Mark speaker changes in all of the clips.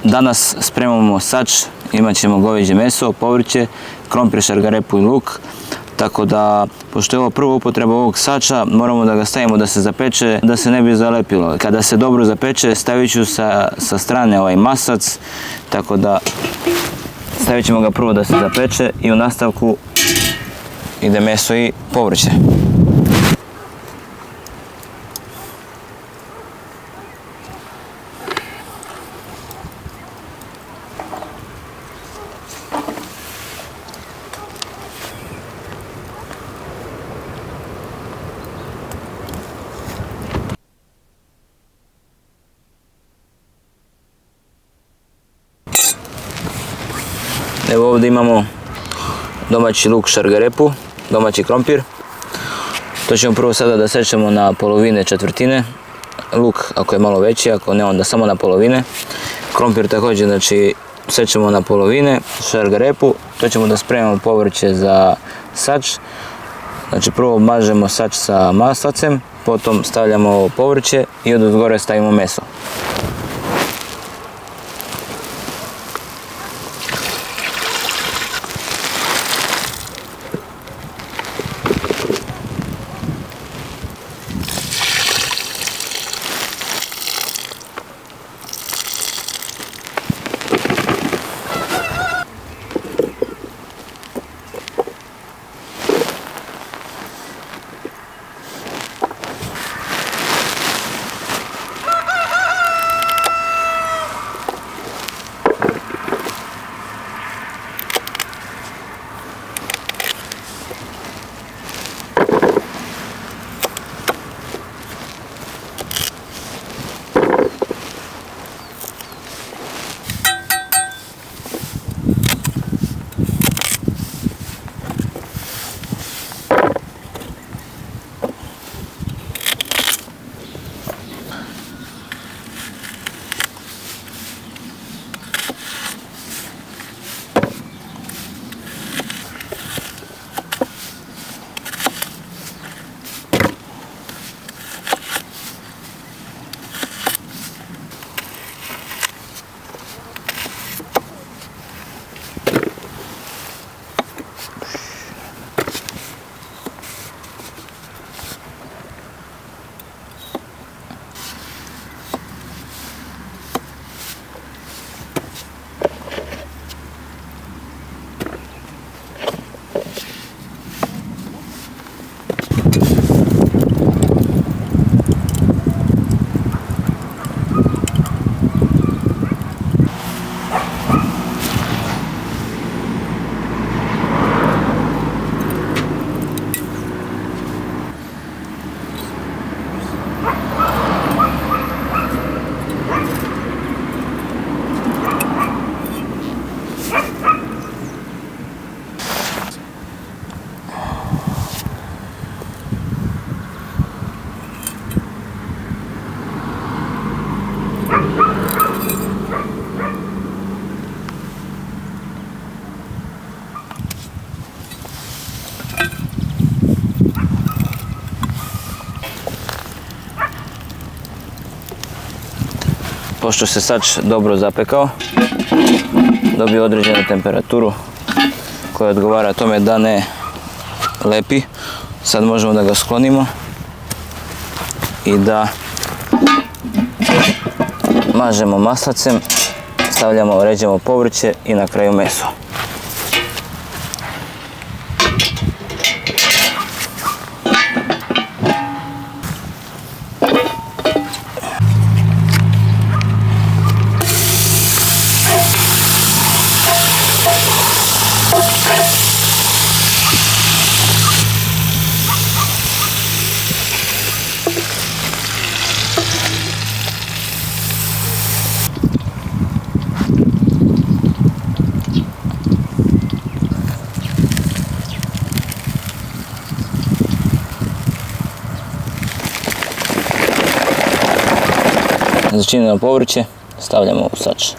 Speaker 1: Danas spremamo sač, imat ćemo goveđe meso, povrće, krompir, šargarepu i luk. Tako da, pošto je ovo prva upotreba ovog sača, moramo da ga stavimo da se zapeče, da se ne bi zalepilo. Kada se dobro zapeče, stavit ću sa strane ovaj masac, tako da stavit ćemo ga prvo da se zapeče i u nastavku ide meso i povrće. Evo ovdje imamo domaći luk, šargarepu, domaći krompir. To ćemo prvo sada da sečemo na polovine, četvrtine. Luk ako je malo veći, ako ne onda samo na polovine. Krompir također, znači sečemo na polovine, šargarepu. To ćemo da spremamo povrće za sač. Znači prvo mažemo sač sa maslacem, potom stavljamo povrće i odozgore stavimo meso. Pošto se sač dobro zapekao, dobio određenu temperaturu koja odgovara tome da ne lepi, sad možemo da ga sklonimo i da mažemo maslacem, stavljamo, ređemo povrće i na kraju meso. Začinjeno povrće stavljamo u sač.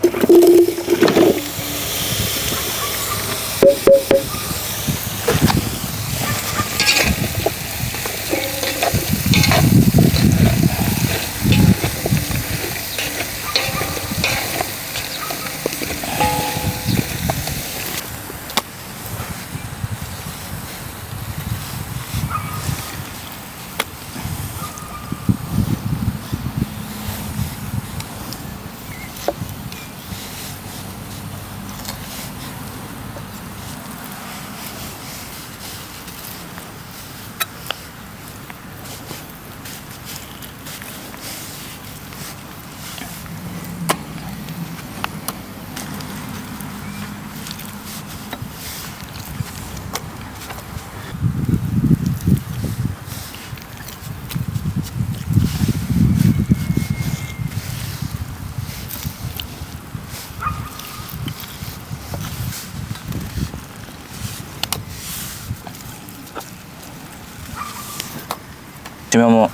Speaker 1: Imamo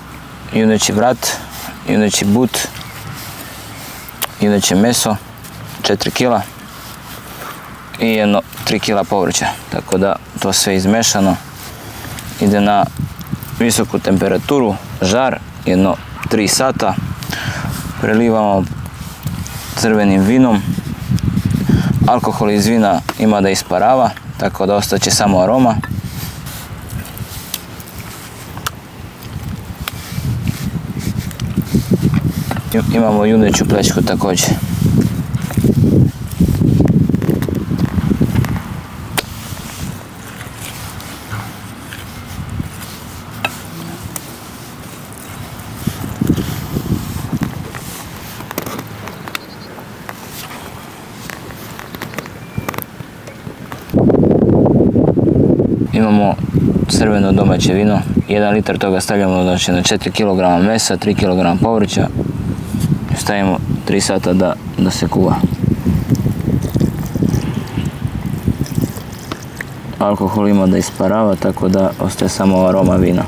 Speaker 1: juneći vrat, juneći but, juneće meso, 4 kila i jedno 3 kila povrća. Tako da to sve izmešano ide na visoku temperaturu, žar, jedno 3 sata. Prelivamo crvenim vinom. Alkohol iz vina ima da isparava, tako da ostaće samo aroma. Imamo juneću plećku također. Imamo crveno domaće vino, 1 litar toga stavljamo na 4 kg mesa, 3 kg povrća i stavimo 3 sata da se kuva. Alkohol ima da isparava, tako da ostaje samo aroma vina.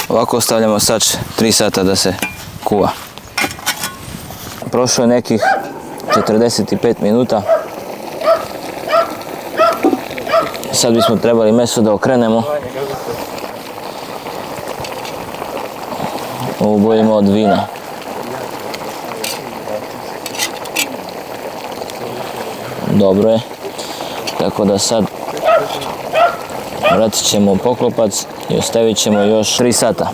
Speaker 1: Ovako ostavljamo sač 3 sata da se kuva. Prošlo je nekih 45 minuta. Sad bismo trebali meso da okrenemo. Ovo bojimo od vina. Dobro je. Tako da sad vratit ćemo poklopac i ostavit ćemo još 3 sata.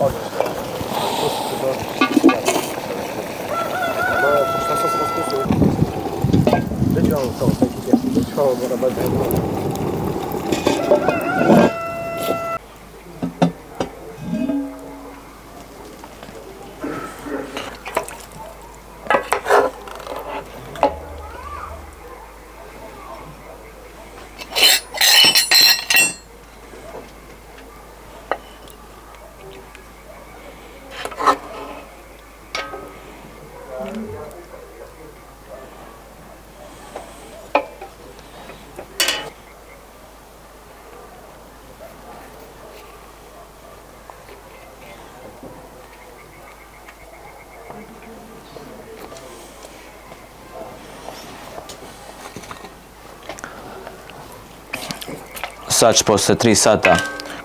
Speaker 1: Sač posle 3 sata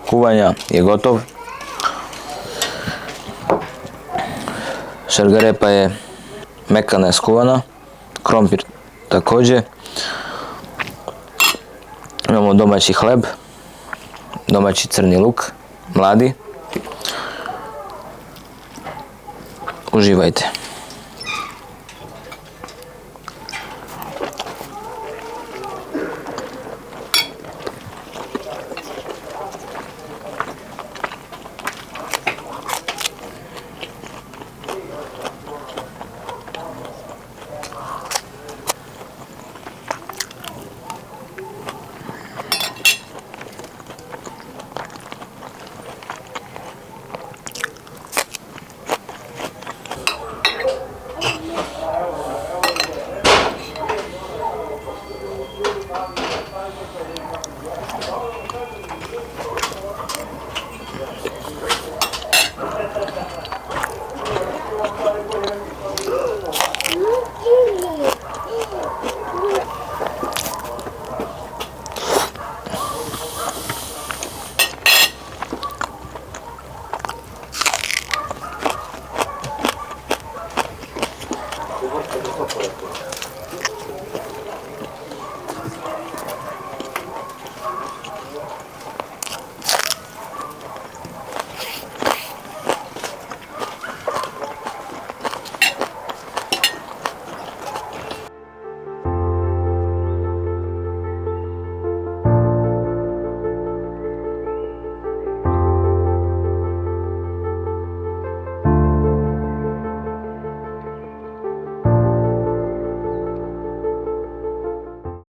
Speaker 1: kuvanja je gotov. Šargarepa je mekana je skuvana, krompir također. Imamo domaći hleb, domaći crni luk, mladi. Uživajte.